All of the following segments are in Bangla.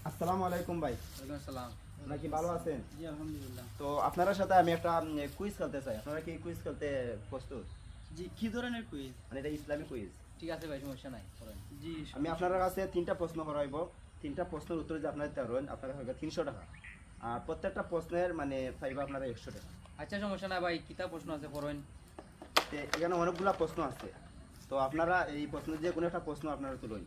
আসসালামু আলাইকুম ভাই। ওয়ালাইকুম আসসালাম। আপনারা কি ভালো আছেন? জি আলহামদুলিল্লাহ। তো আপনার সাথে আমি একটা কুইজ খেলতে চাই। আপনারা কি কুইজ খেলতে প্রস্তুত? জি কি ধরনের কুইজ? মানে এটা ইসলামিক কুইজ। ঠিক আছে ভাই, সমস্যা নাই, করেন। জি আমি আপনার কাছে তিনটা প্রশ্ন করাইব। তিনটা প্রশ্নের উত্তর যদি আপনারা দিতে পারেন, আপনার হবে 300 টাকা। আর প্রত্যেকটা প্রশ্নের মানে পাইবা আপনারা 100 টাকা। আচ্ছা সমস্যা নাই ভাই, কিতা প্রশ্ন আছে করেন। তো এখানে অনেকগুলা প্রশ্ন আছে। তো আপনারা এই প্রশ্ন যে কোনো একটা প্রশ্ন আপনারা তুলুন।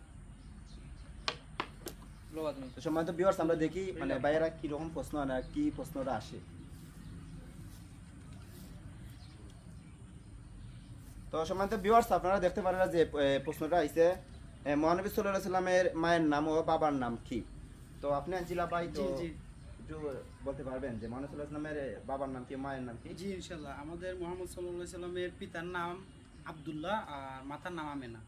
লোবা তুমি। তো সম্মানিত ভিউয়ার্স, আমরা দেখি মানে ভাইয়েরা কি রকম প্রশ্ন আনে, কি প্রশ্নটা আসে। তো সম্মানিত ভিউয়ার্স, আপনারা দেখতে পারেন যে প্রশ্নটা আইছে মহানবী সাল্লাল্লাহু আলাইহি সাল্লামের মায়ের নাম ও বাবার নাম কি? তো আপনি আনজিলা ভাই তো জি জি একটু বলতে পারবেন যে মহানবী সাল্লাল্লাহু আলাইহি সাল্লামের বাবার নাম কি, মায়ের নাম কি? জি ইনশাল্লাহ, আমাদের মোহাম্মদ সাল্লাল্লাহু আলাইহি সাল্লামের পিতার নাম আব্দুল্লাহ আর মাতার নাম আমেনা।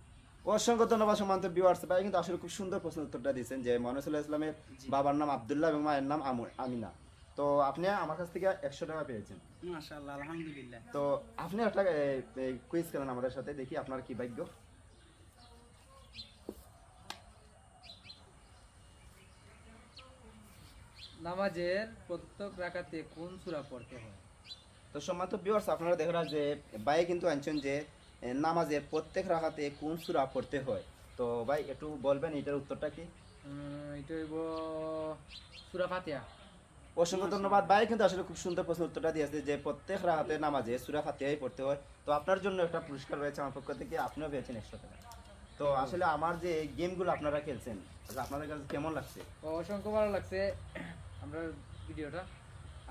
অসংখ্য ধন্যবাদ সম্মানিত ভিউয়ার্স, ভাই কিন্তু আসলে খুব সুন্দর প্রশ্ন উত্তরটা দিয়েছেন যে মহানবী সাল্লাল্লাহু আলাইহি সাল্লামের জি। বাবার নাম আব্দুল্লাহ এবং মায়ের নাম আমিনা। তো আপনি আমার কাছ থেকে 100 টাকা পেয়েছেন। মাশাআল্লাহ, আলহামদুলিল্লাহ। তো আপনি একটা কুইজ খেলেন আমাদের সাথে, দেখি আপনার কি ভাগ্য। নামাজের প্রত্যেক রাকাতে কোন সূরা পড়তে হয়? তো সম্মানিত ভিউয়ার্স, আপনারা দেখরা যে ভাই কিন্তু আনছেন যে নামাজের প্রত্যেক রাকাতে কোন সূরা পড়তে হয়। তো ভাই একটু বলবেন এটার উত্তরটা কি? এটা হইব সূরা ফাতিহা। অসংখ্য ধন্যবাদ, ভাই কিন্তু আসলে খুব সুন্দর প্রশ্ন উত্তরটা দিয়েছে যে প্রত্যেক রাকাতে নামাজে সূরা ফাতিহাই পড়তে হয়। তো আপনার জন্য একটা পুরস্কার রয়েছে আমার পক্ষ থেকে, আপনিও পেয়েছেন 100 টাকা। তো আসলে আমার যে গেমগুলো আপনারা খেলছেন, আচ্ছা আপনাদের কাছে কেমন লাগছে? অসংখ্য ভালো লাগছে আমরা ভিডিওটা।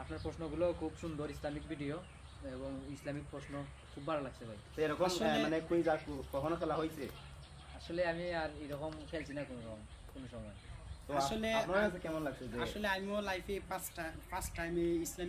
আপনার প্রশ্নগুলো খুব সুন্দর, ইসলামিক ভিডিও এবং ইসলামিক প্রশ্ন খুব ভালো লাগছে ভাই। তো এরকম মানে কুইজ আর কখনো খেলা হয়েছে? আসলে আমি আর এরকম খেলছি না কোনো সময়। তো আসলে আপনার কাছে কেমন লাগছে যে আসলে আমিও লাইফে ফার্স্ট টাইম ইসলামিক